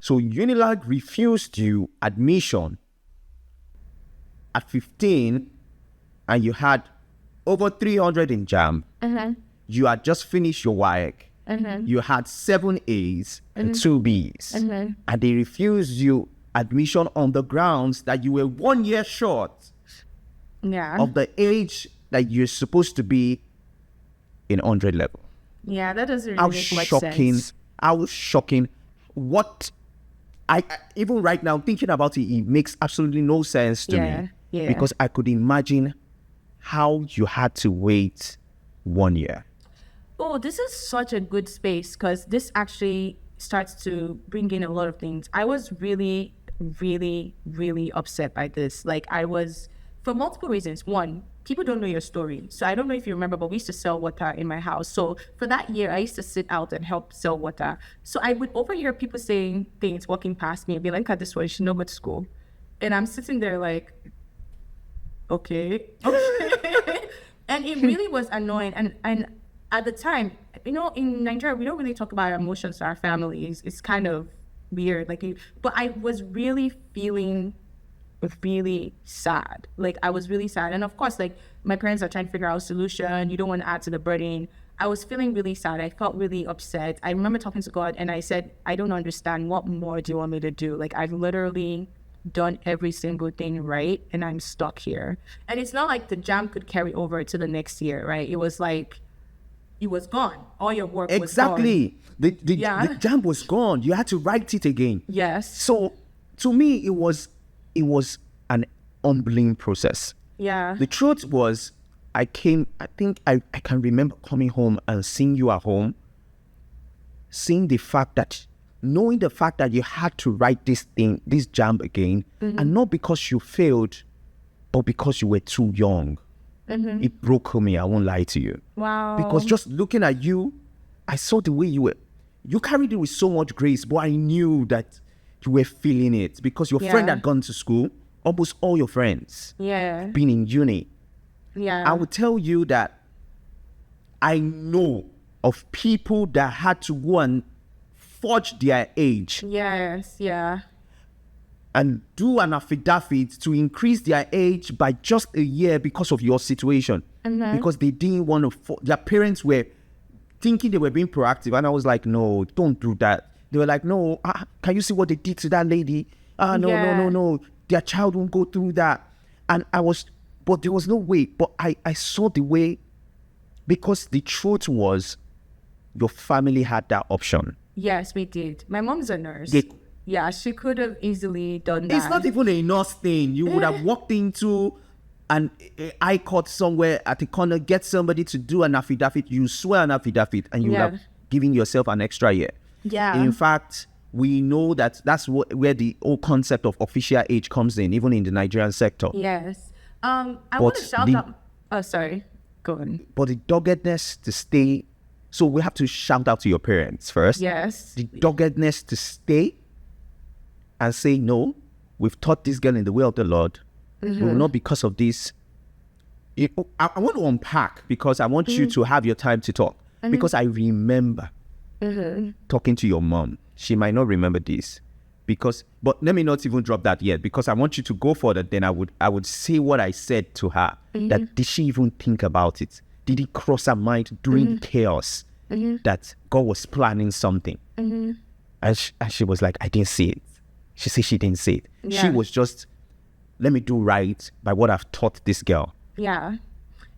So UNILAG refused you admission at 15 and you had over 300 in JAMB. You had just finished your WAEC. You had 7 A's and 2 B's. And they refused you admission on the grounds that you were 1 year short of the age that you're supposed to be in 100 level. Yeah, that doesn't really make much sense. How shocking. What I even right now thinking about it, it makes absolutely no sense to me. Yeah. Because I could imagine how you had to wait 1 year. Oh, this is such a good space because this actually starts to bring in a lot of things. I was really, really, really upset by this. Like I was, for multiple reasons. One, people don't know your story. So I don't know if you remember, but we used to sell water in my house. So for that year, I used to sit out and help sell water. So I would overhear people saying things walking past me and be like, look at this one, you should not go to school. And I'm sitting there like, okay. And it really was annoying. And at the time, you know, in Nigeria, we don't really talk about our emotions to our families. It's kind of weird. But I was really feeling really sad. Like I was really sad. And of course, like my parents are trying to figure out a solution. You don't want to add to the burden. I was feeling really sad. I felt really upset. I remember talking to God and I said, I don't understand. What more do you want me to do? Like I've literally done every single thing right and I'm stuck here. And it's not like the JAMB could carry over to the next year, right? It was like, it was gone. All your work was gone. Exactly. The JAMB was gone. You had to write it again. Yes. So to me, it was an humbling process. Yeah. The truth was, I think I can remember coming home and seeing you at home, knowing the fact that you had to write this JAMB again, and not because you failed, but because you were too young. It broke me, I won't lie to you. Wow. Because just looking at you, I saw the way you carried it with so much grace, but I knew that you were feeling it because your friend had gone to school, almost all your friends been in uni. Yeah. I would tell you that I know of people that had to go and forge their age. Yes, yeah. And do an affidavit to increase their age by just a year because of your situation. Because they didn't want to, their parents were thinking they were being proactive. And I was like, no, don't do that. They were like, no, can you see what they did to that lady? No. Their child won't go through that. And but there was no way. But I saw the way, because the truth was your family had that option. Yes, we did. My mom's a nurse. Yeah, she could have easily done that. It's not even a nurse thing. You would have walked into an high court somewhere at the corner, get somebody to do an affidavit. You swear an affidavit, and you would have given yourself an extra year. Yeah. In fact, we know that that's where the whole concept of official age comes in, even in the Nigerian sector. Yes. I want to shout out. Oh, sorry. Go on. But the doggedness to stay. So we have to shout out to your parents first. Yes. The doggedness to stay and say, no, we've taught this girl in the way of the Lord. We will not, because of this. I want to unpack, because I want you to have your time to talk. Because I remember talking to your mom. She might not remember this. But let me not even drop that yet, because I want you to go further. Then I would say what I said to her. That did she even think about it? Did it cross her mind during chaos that God was planning something? And she was like, I didn't see it. She said she didn't see it. Yeah. She was just, let me do right by what I've taught this girl. Yeah.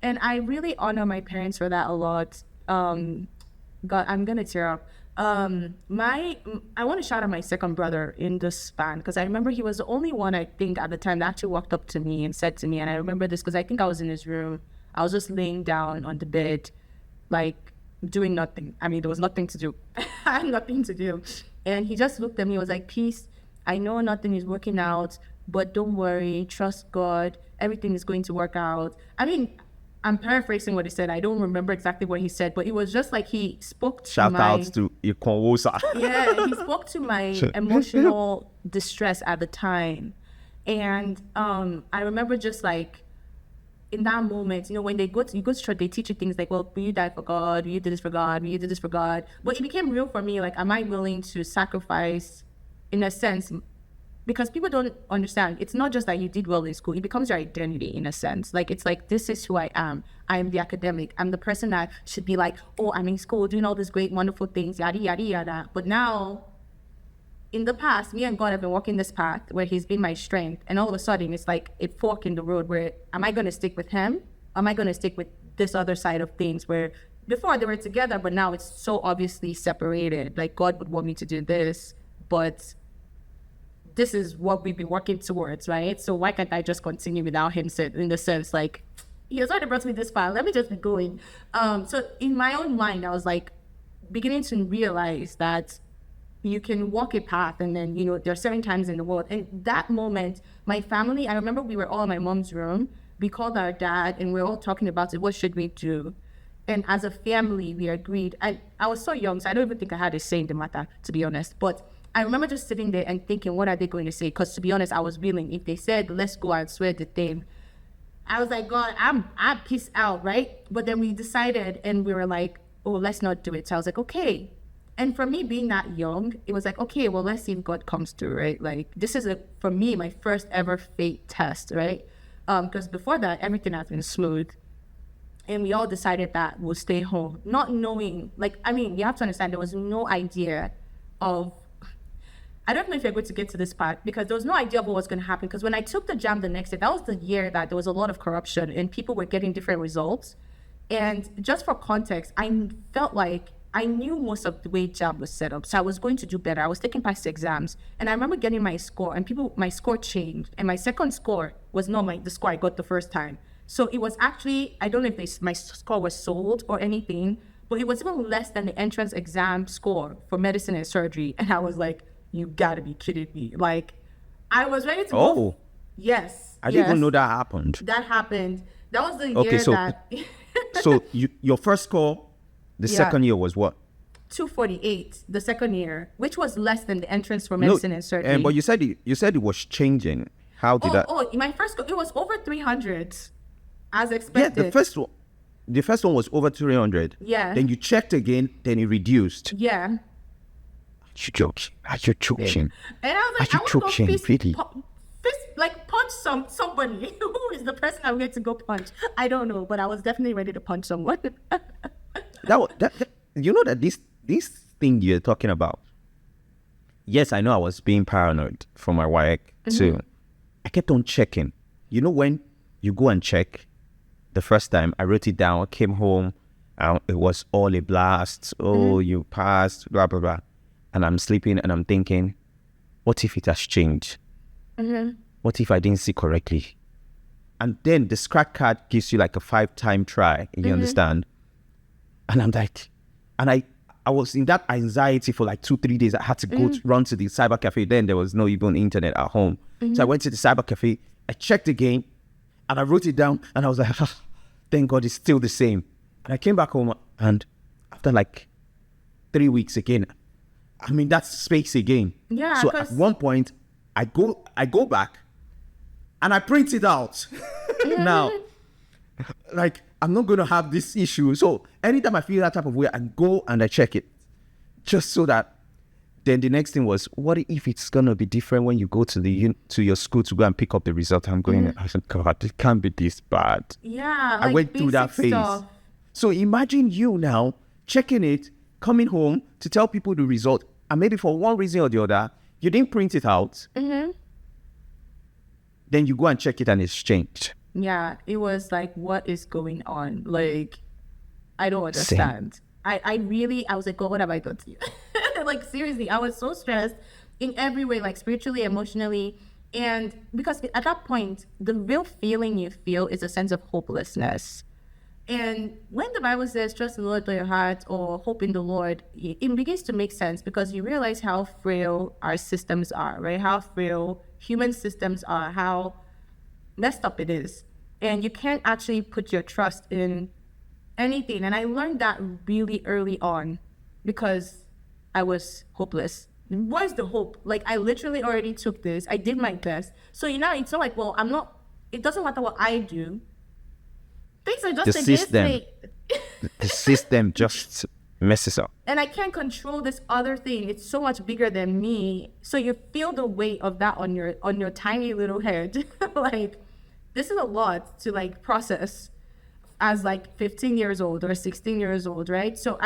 And I really honor my parents for that a lot. God, I'm going to tear up. I want to shout out my second brother in this span, because I remember he was the only one, I think, at the time that actually walked up to me and said to me, and I remember this because I think I was in his room. I was just laying down on the bed, like doing nothing. I mean, there was nothing to do. I had nothing to do. And he just looked at me and was like, peace, I know nothing is working out, but don't worry, trust God. Everything is going to work out. I mean, I'm paraphrasing what he said. I don't remember exactly what he said, but it was just like he spoke to Shout out to Ikonwosa. Yeah, he spoke to my emotional distress at the time. And I remember just like, in that moment, you know, when you go to church, they teach you things like, well, will you die for God? Will you do this for God? Will you do this for God? But it became real for me. Like, am I willing to sacrifice in a sense, because people don't understand, it's not just that you did well in school, it becomes your identity in a sense. Like, it's like, this is who I am. I am the academic. I'm the person that should be like, oh, I'm in school doing all these great, wonderful things, yada, yada, yada. But now, in the past, me and God have been walking this path where he's been my strength. And all of a sudden, it's like a fork in the road where, am I going to stick with him? Am I going to stick with this other side of things where before they were together, but now it's so obviously separated. Like, God would want me to do this, but this is what we've been working towards, right? So why can't I just continue without him, in the sense, like, he has already brought me this far, let me just be going. So in my own mind, I was like beginning to realize that you can walk a path, and then, you know, there are certain times in the world. And that moment, my family, I remember we were all in my mom's room. We called our dad and we were all talking about it. What should we do? And as a family, we agreed. I was so young, so I don't even think I had a say in the matter, to be honest. But I remember just sitting there and thinking, what are they going to say? Because to be honest, I was willing. If they said, let's go and swear the thing, I was like, God, I'm peace out, right? But then we decided and we were like, oh, let's not do it. So I was like, okay. And for me being that young, it was like, okay, well, let's see if God comes through, right? Like, this is, for me, my first ever faith test, right? Because before that, everything has been smooth. And we all decided that we'll stay home, not knowing, like, I mean, you have to understand, there was no idea of, I don't know if you're going to get to this part, because there was no idea of what was going to happen. Because when I took the JAMB the next day, that was the year that there was a lot of corruption and people were getting different results. And just for context, I felt like I knew most of the way JAMB was set up. So I was going to do better. I was taking past exams. And I remember getting my score, and my score changed. And my second score was not the score I got the first time. So it was actually, I don't know if my score was sold or anything, but it was even less than the entrance exam score for medicine and surgery. And I was like, you gotta be kidding me. Like, I was ready to go. Yes. I didn't even know that happened. That happened. That was the year that... So your first score, the second year was what? 248, the second year, which was less than the entrance for medicine and surgery. But you said it was changing. How did that? Oh, my first score, it was over 300, as expected. Yeah, the first one was over 300. Yeah. Then you checked again, then it reduced. Yeah. Are you joking? And I was like, I want to go punch somebody. Who is the person I'm going to go punch? I don't know, but I was definitely ready to punch someone. You know that this thing you're talking about. Yes, I know I was being paranoid from my WAEC too. I kept on checking. You know, when you go and check the first time, I wrote it down. I came home, it was all a blast. Oh, you passed, blah blah blah. And I'm sleeping and I'm thinking, what if it has changed? What if I didn't see correctly? And then the scratch card gives you like a 5-time try, you understand? And I'm like, and I was in that anxiety for like 2-3 days. I had to run to the cyber cafe. Then there was no even internet at home. So I went to the cyber cafe, I checked again, and I wrote it down, and I was like, thank God it's still the same. And I came back home, and after like 3 weeks again, I'm in that space again. Yeah. So at one point, I go back and I print it out. Now, like, I'm not going to have this issue. So anytime I feel that type of way, I go and I check it. Just so that, then the next thing was, what if it's going to be different when you go to your school to go and pick up the result? I'm going, I said, God, it can't be this bad. Yeah. I went through that phase. Stuff. So imagine you now checking it, coming home to tell people the result, and maybe for one reason or the other, you didn't print it out. Then you go and check it and it's changed. Yeah, it was like, what is going on? Like, I don't understand. I was like, God, what have I done to you? Like, seriously, I was so stressed in every way, like spiritually, emotionally. And because at that point, the real feeling you feel is a sense of hopelessness. And when the Bible says, trust in the Lord with your heart, or hope in the Lord, it begins to make sense because you realize how frail our systems are, right? How frail human systems are, how messed up it is. And you can't actually put your trust in anything. And I learned that really early on because I was hopeless. Where's the hope? Like, I literally already took this. I did my best. So, it's not like, well, it doesn't matter what I do. Things are just against me. The system just messes up. And I can't control this other thing. It's so much bigger than me. So you feel the weight of that on your tiny little head. Like, this is a lot to like process as like 15 years old or 16 years old, right? So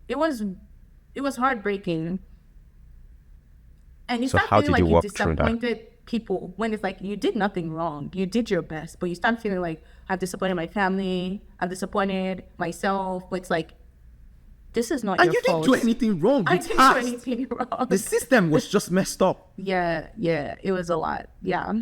it was heartbreaking. And you So start how feeling did you like you walk through that? disappointed people when it's like you did nothing wrong. You did your best, but you start feeling like I've disappointed my family, I've disappointed myself. But it's like, this is not And your you didn't fault. do anything wrong. I You didn't passed. do anything wrong. The system was just messed up. Yeah, it was a lot. Yeah.